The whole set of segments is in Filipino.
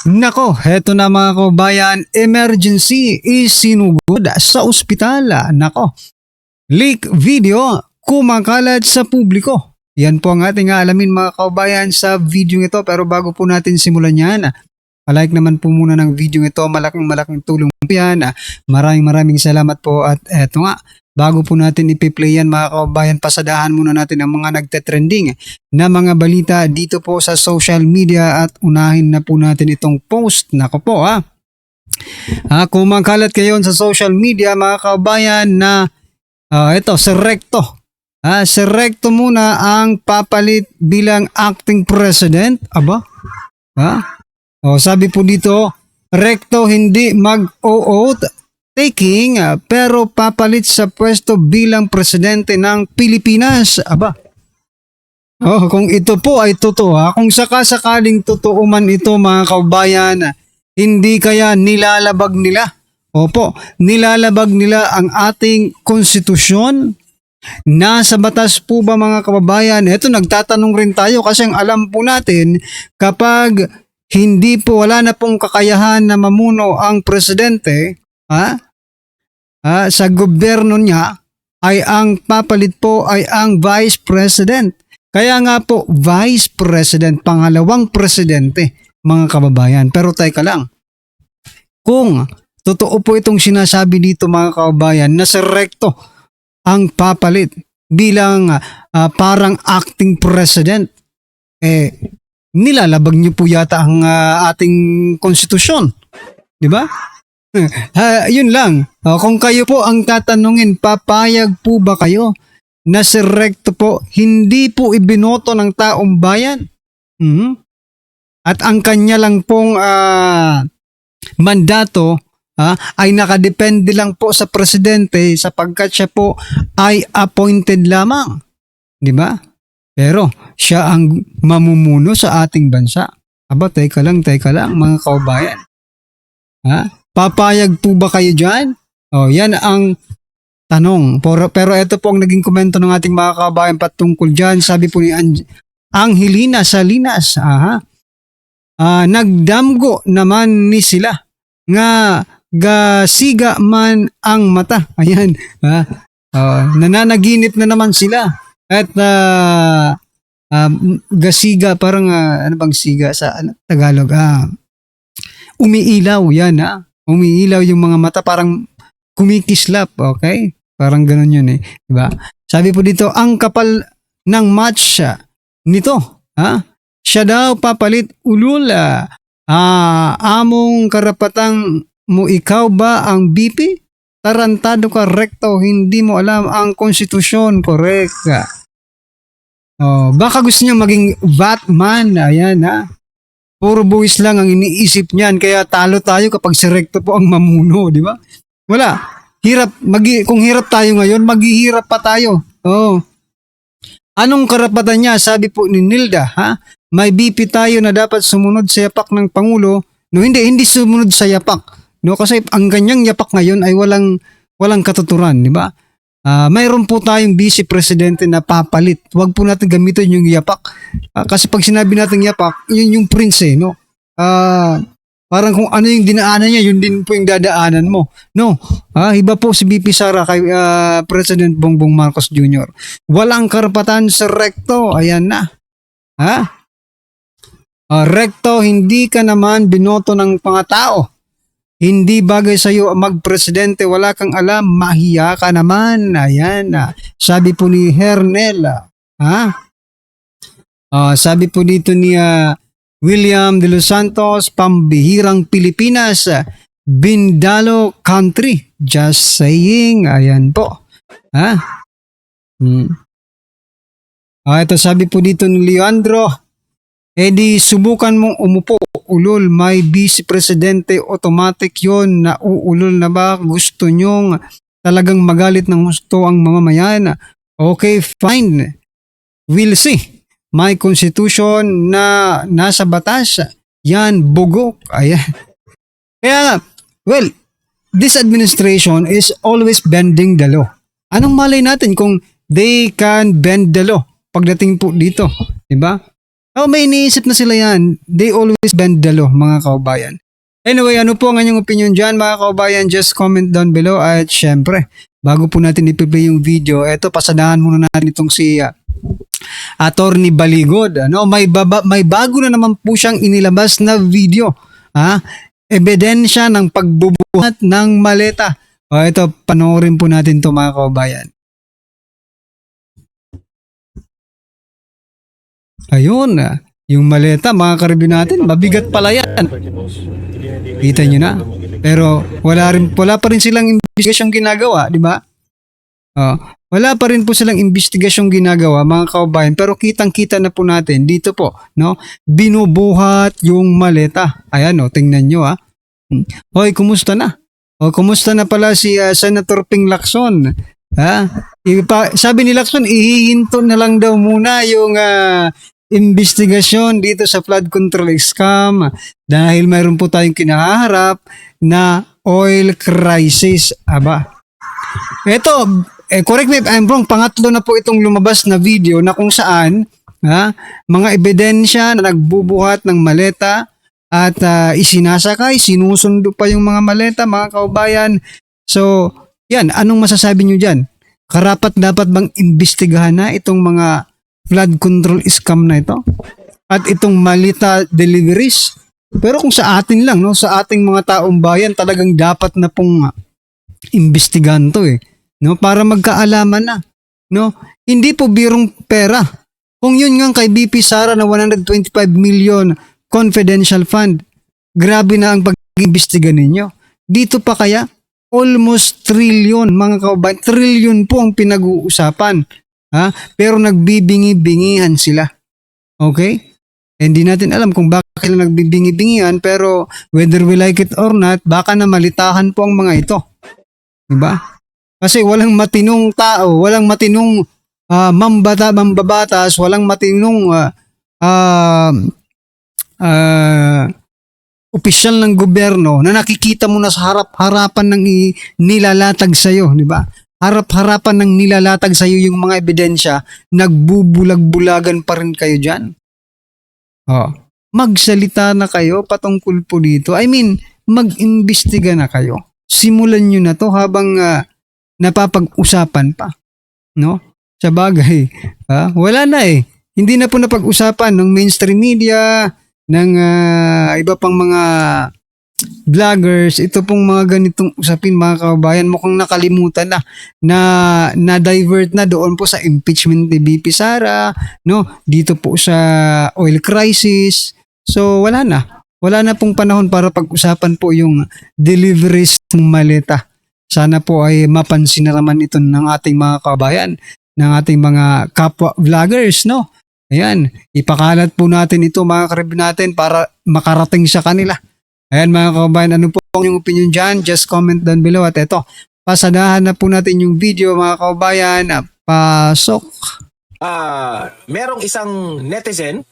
Nako, heto na mga kabayan, emergency isinugod sa ospital. Nako, leak video kumakalat sa publiko. Yan po ang ating aalamin mga kabayan sa video ito. Pero bago po natin simulan yan, palike naman po muna ng video ito. Malaking tulong po yan. Maraming salamat po. At eto nga, bago po natin ipi-play yan mga kabayan, pasadahan muna natin ang mga nagte-trending na mga balita dito po sa social media at unahin na po natin itong post. Nako po kumakalat kayo sa social media mga kabayan na ito, si Recto. Si Recto muna ang papalit bilang acting president. Aba? Sabi po dito, Recto hindi mag-o-oath taking pero papalit sa pwesto bilang presidente ng Pilipinas. Aba. Kung ito po ay totoo, kung sakasakaling totoo man ito mga kabayan, hindi kaya nilalabag nila? Opo, nilalabag nila ang ating konstitusyon? Nasa batas po ba mga kababayan? Ito, nagtatanong rin tayo kasi ang alam po natin kapag hindi po wala na pong kakayahan na mamuno ang presidente, sa gobyerno niya ay ang papalit po ay ang vice president. Kaya nga po vice president, pangalawang presidente mga kababayan. Pero teka lang, kung totoo po itong sinasabi dito mga kababayan na si Recto ang papalit bilang parang acting president, nilalabag niyo po yata ang ating konstitusyon. Di ba? Yun lang. Kung kayo po ang tatanungin, papayag po ba kayo na si Recto po hindi po ibinoto ng taong bayan? At ang kanya lang pong mandato ay nakadepende lang po sa presidente sapagkat siya po ay appointed lamang. Di ba? Pero siya ang mamumuno sa ating bansa. Aba, teka lang mga kaubayan. Papayag po ba kayo dyan? Yan ang tanong. Pero ito po ang naging komento ng ating mga kaubayan patungkol dyan. Sabi po ni Angelina Salinas, nagdamgo naman ni sila nga gasiga man ang mata. Ayan. Nananaginip na naman sila. At gasiga, parang ano bang siga sa Tagalog? Umiilaw yan. Umiilaw yung mga mata, parang kumikislap. Okay? Parang ganun yun diba? Sabi po dito, ang kapal ng match nito. Siya daw papalit ulul. Among karapatang mo, ikaw ba ang BP? Tarantado ka, Recto, hindi mo alam ang konstitusyon. Correct. Baka gusto niya maging Batman. Ayan Puro buwis lang ang iniisip niyan, kaya talo tayo kapag si Recto po ang mamuno, di ba? Wala. Hirap. Kung hirap tayo ngayon, maghihirap pa tayo. Anong karapatan niya? Sabi po ni Nilda, may BP tayo na dapat sumunod sa yapak ng Pangulo. No, hindi sumunod sa yapak. No, kasi ang ganyang yapak ngayon ay walang katuturan, di ba? Mayroon po tayong vice presidente na papalit. Huwag po natin gamitin yung yapak. Kasi pag sinabi natin yapak, yun yung prince, no? Parang kung ano yung dinaanan niya, yun din po yung dadaanan mo. No, iba po si BP Sara kay President Bongbong Marcos Jr. Walang karapatan sa Recto. Ayan na. Recto, hindi ka naman binoto ng mga tao. Hindi bagay sa iyo magpresidente, wala kang alam, mahiya ka naman. Ayan sabi po ni Hernel. Sabi po dito ni William De Los Santos, pambihirang Pilipinas, Bindalo country. Just saying. Ayan po. Ito sabi po dito ni Leandro, di subukan mong umupo, ulol, may vice presidente, automatic yon na uulol na ba? Gusto nyong talagang magalit ng gusto ang mamamayan? Okay, fine. We'll see. May constitution na nasa batas. Yan, bugok. Ayan. Kaya, well, this administration is always bending the law. Anong malay natin kung they can bend the law pagdating po dito? Diba? Oh, may iniisip na sila yan. They always bend the law, mga kaubayan. Anyway, ano po ang inyong opinion dyan, mga kaubayan? Just comment down below. At syempre, bago po natin ipi-play yung video, eto, pasadahan muna natin itong si Attorney Baligod. Ano? May bago na naman po siyang inilabas na video. Ebidensya ng pagbubuhat ng maleta. O ito, panoorin po natin to, mga kaubayan. Ayun, yung maleta, mga karibyo natin, mabigat pala yan. Kita nyo na. Pero wala pa rin silang investigasyong ginagawa, di ba? Wala pa rin po silang investigasyong ginagawa, mga kaubayan, pero kitang-kita na po natin dito po, no? Binubuhat yung maleta. Ayan, tingnan nyo, Hoy, kumusta na? Kumusta na pala si Senator Ping Lacson? Sabi ni Lacson, ihihinto na lang daw muna yung investigasyon dito sa flood control scam dahil mayroon po tayong kinaharap na oil crisis. Ito, correct me if I'm wrong, pangatlo na po itong lumabas na video na kung saan mga ebidensya na nagbubuhat ng maleta at isinasakay, sinusundo pa yung mga maleta, mga kaubayan. So, yan, anong masasabi nyo dyan? Karapat dapat bang imbestigahan na itong mga flood control scam na ito? At itong maleta deliveries? Pero kung sa atin lang, no, sa ating mga taong bayan, talagang dapat na pong imbestigahan to no, para magkaalaman na, no? Hindi po birong pera. Kung yun nga kay BP Sara na 125 million confidential fund, grabe na ang pag-imbestiga ninyo. Dito pa kaya almost trillion, mga kaubayan, trillion po ang pinag-uusapan. Pero nagbibingi-bingihan sila. Okay? Hindi natin alam kung bakit sila nagbibingi-bingihan, pero whether we like it or not, baka na malitahan po ang mga ito. Diba? Kasi walang matinong tao, walang matinong mambabatas, walang matinong opisyal ng gobyerno na nakikita mo na sa harap-harapan ng nilalatag sa'yo, di ba? Harap-harapan ng nilalatag sa'yo yung mga ebidensya, nagbubulag-bulagan pa rin kayo dyan. Magsalita na kayo patungkol po dito. I mean, mag-imbestiga na kayo. Simulan nyo na to habang napapag-usapan pa. No? Sa bagay, wala na Hindi na po napag-usapan ng mainstream media, ng iba pang mga vloggers. Ito pong mga ganitong usapin, mga kababayan, mukhang nakalimutan na divert na doon po sa impeachment ni BP Sara, no? Dito po sa oil crisis. So wala na pong panahon para pag-usapan po yung deliveries ng maleta. Sana po ay mapansin na naman ito ng ating mga kababayan, ng ating mga kapwa vloggers, no? Ayan, ipakalat po natin ito, mga karib natin, para makarating sa kanila. Ayan, mga kababayan, ano po yung opinion dyan? Just comment down below. At eto, pasadahan na po natin yung video, mga kababayan. Pasok. Merong isang netizen,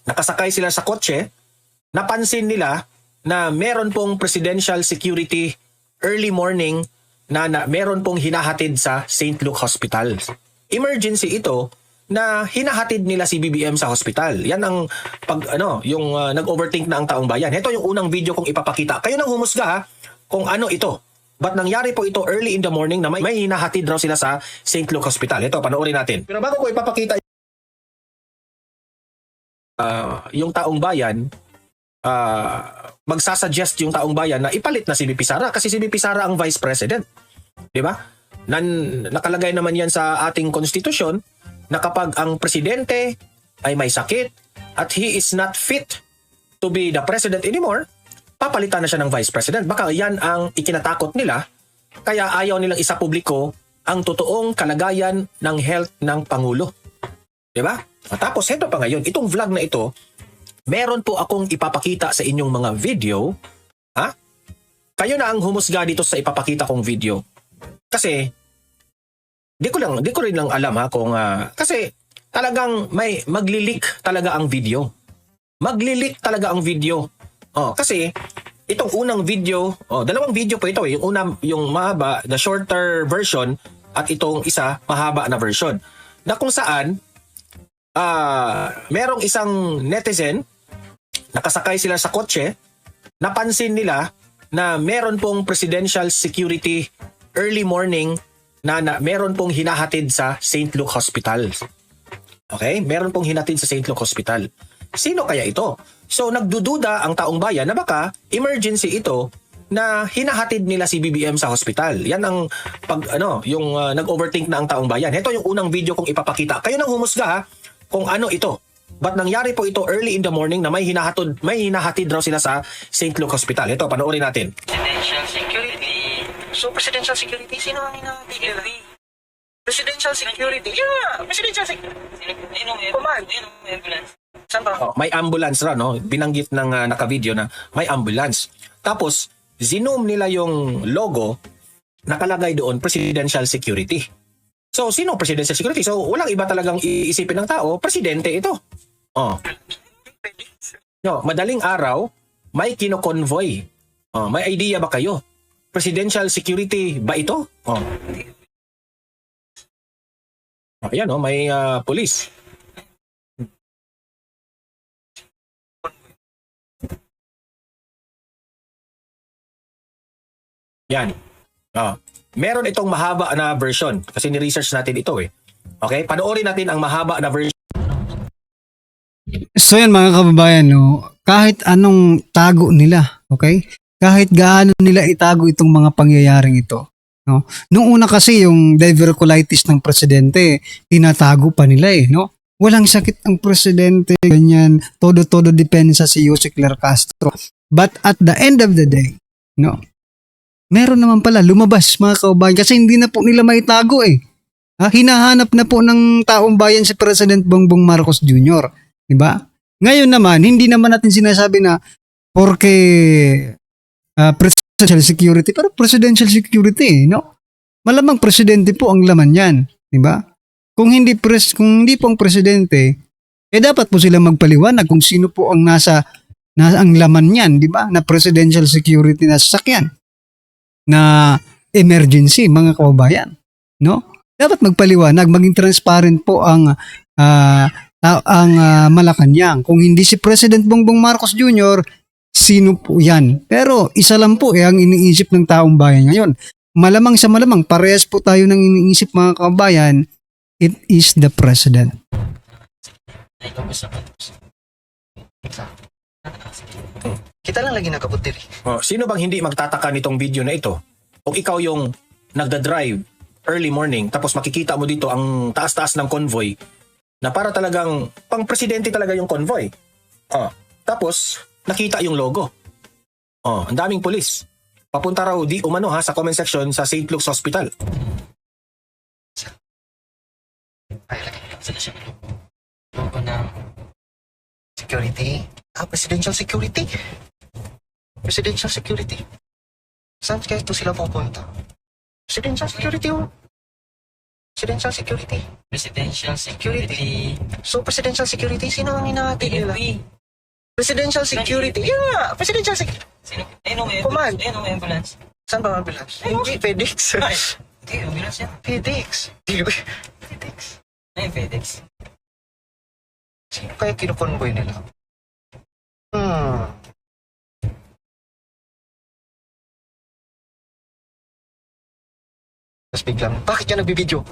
nakasakay sila sa kotse, napansin nila na meron pong presidential security early morning na meron pong hinahatid sa St. Luke Hospital. Emergency ito na hinahatid nila si BBM sa hospital. Yan ang yung nag-overthink na ang taong bayan. Ito yung unang video kong ipapakita. Kayo nang humusga kung ano ito. Ba't nangyari po ito early in the morning na may hinahatid raw sila sa St. Luke Hospital. Ito, panoorin natin. Pero bago ko ipapakita yung taong bayan, magsasuggest yung taong bayan na ipalit na si BP Sara kasi si BP Sara ang Vice President. Di ba? Nakalagay naman yan sa ating konstitusyon na kapag ang presidente ay may sakit at he is not fit to be the president anymore, papalitan na siya ng vice president. Baka yan ang ikinatakot nila, kaya ayaw nilang isapubliko ang totoong kalagayan ng health ng Pangulo. Diba? At tapos, heto pa ngayon, itong vlog na ito, meron po akong ipapakita sa inyong mga video. Kayo na ang humusga dito sa ipapakita kong video. Kasi, di ko rin lang alam kung kasi talagang may maglilik talaga ang video. Maglilik talaga ang video. Kasi itong unang video, dalawang video po ito yung una yung mahaba, the shorter version, at itong isa mahaba na version. Na kung saan merong isang netizen, nakasakay sila sa kotse, napansin nila na meron pong presidential security early morning na meron pong hinahatid sa St. Luke Hospital. Okay? Meron pong hinatid sa St. Luke Hospital. Sino kaya ito? So nagdududa ang taong bayan na baka emergency ito na hinahatid nila si BBM sa hospital. Yan ang yung nag-overthink na ang taong bayan. Ito yung unang video kong ipapakita. Kayo nang humusga ha, kung ano ito. Ba't nangyari po ito early in the morning na may hinahatid raw sila sa St. Luke Hospital. Ito, panoorin natin. Presidential security. So, presidential security, sino ang hinahatid nila? Presidential security? Yeah, presidential security. Command. Ambulance. Saan ba? May ambulance raw, no? Binanggit ng naka-video na may ambulance. Tapos, zoom nila yung logo, nakalagay doon, presidential security. So, sino presidential security? So, walang iba talagang iisipin ng tao, presidente ito. No, madaling araw, may kino-convoy. May idea ba kayo? Presidential security ba ito? Ayan, may police. Yan. Meron itong mahaba na version kasi ni-research natin ito eh. Okay? Panoorin natin ang mahaba na version. So yan mga kababayan, no, kahit anong tago nila, okay? Kahit gaano nila itago itong mga pangyayaring ito, no? Nung una kasi yung diverculitis ng presidente, tinatago pa nila eh, no? Walang sakit ang presidente, ganyan, todo-todo depensa si Jose Clark Castro. But at the end of the day, no, meron naman pala lumabas mga kababayan kasi hindi na po nila maitago eh. Hinahanap na po ng taong bayan si President Bongbong Marcos Jr., diba? Ngayon naman, hindi naman natin sinasabi na porque presidential security, pero presidential security, no? Malamang presidente po ang laman yan, diba? Kung hindi po ang presidente, dapat po silang magpaliwanag kung sino po ang nasa ang laman niyan, diba? Na presidential security na sasakyan, na emergency, mga kababayan, no? Dapat magpaliwanag, maging transparent po ang Malacanang. Kung hindi si President Bongbong Marcos Jr., sino po yan? Pero isa lang po ang iniisip ng taong bayan ngayon. Malamang sa malamang, parehas po tayo ng iniisip mga kabayan, it is the President. Kita lang lagi nakaputiri. Sino bang hindi magtataka nitong video na ito? Kung ikaw yung nagda-drive early morning, tapos makikita mo dito ang taas-taas ng convoy, na para talagang pang-presidente talaga yung convoy. Tapos, nakita yung logo. Ang daming pulis. Papunta raw di umano sa comment section sa St. Luke's Hospital. Ay, lagi sila siya. Logo ng security. Presidential security. Presidential security. Saan kaya ito sila pupunta? Presidential security Presidential security. Presidential security. So, presidential security, sino ang hinahatid nila? Presidential security. Yeah, presidential security. Sino? Ayun ang Command. ambulance. Ayun ang ambulance. Saan ba ang ambulance? Hindi, FedEx. Hindi, ambulance yan. FedEx. FedEx. Ayun, FedEx. Sino kaya kinukonvoy nila? Tapos biglang, bakit yan nagbibideo?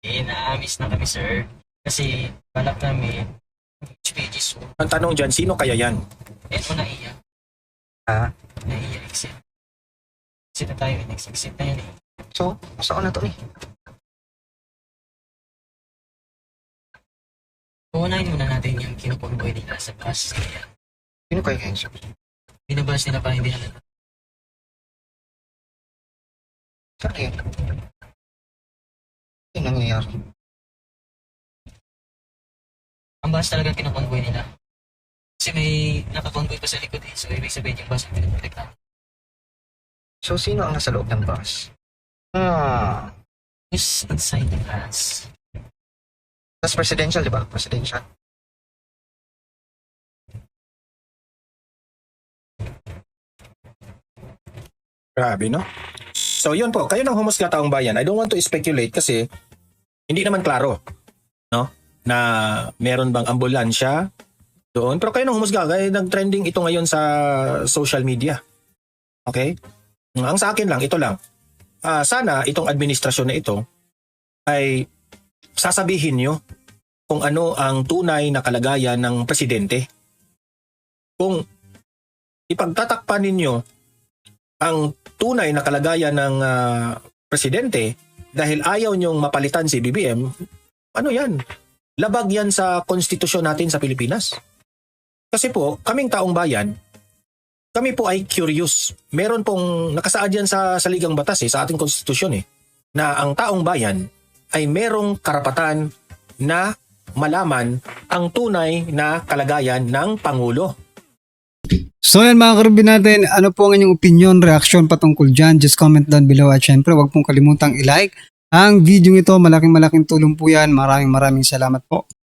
Na-miss na kami, sir. Kasi, balak namin, pages. Ang tanong dyan, sino kaya yan? Eto naiya. Naiya, exit. Exit na tayo, next exit na yan eh. So, saan na to ni? Uunahin muna natin yung kinukonvoy nila sa bus. Kaya, Sino kaya kayo siya? binabas nila para hindi halata. Saan kaya? Ano nangyayari? Ang bus talaga kinukonvoy nila. Kasi may nakakonvoy pa sa likod eh. So, ibig sabihin yung bus ang pinuprotektahan. So, sino ang nasa loob ng bus? Who's inside the bus? That's presidential, di ba? Presidential. Grabe, no? So, yun po. Kayo nang humusga taong bayan. I don't want to speculate kasi hindi naman klaro. No? na meron bang ambulansya doon. Pero kayo nang humusga, kaya nag-trending ito ngayon sa social media. Okay? Ang sa akin lang, ito lang. Sana itong administrasyon na ito ay sasabihin nyo kung ano ang tunay na kalagayan ng presidente. Kung ipagtatakpan ninyo ang tunay na kalagayan ng presidente dahil ayaw nyong mapalitan si BBM, ano yan? Labag yan sa konstitusyon natin sa Pilipinas. Kasi po, kaming taong bayan, kami po ay curious. Meron pong nakasaad yan sa saligang batas sa ating konstitusyon na ang taong bayan ay merong karapatan na malaman ang tunay na kalagayan ng Pangulo. So yan mga karabin natin, ano po ang inyong opinion, reaction patungkol dyan? Just comment down below at syempre huwag pong kalimutang i-like ang video ito. Malaking tulong po yan. Maraming salamat po.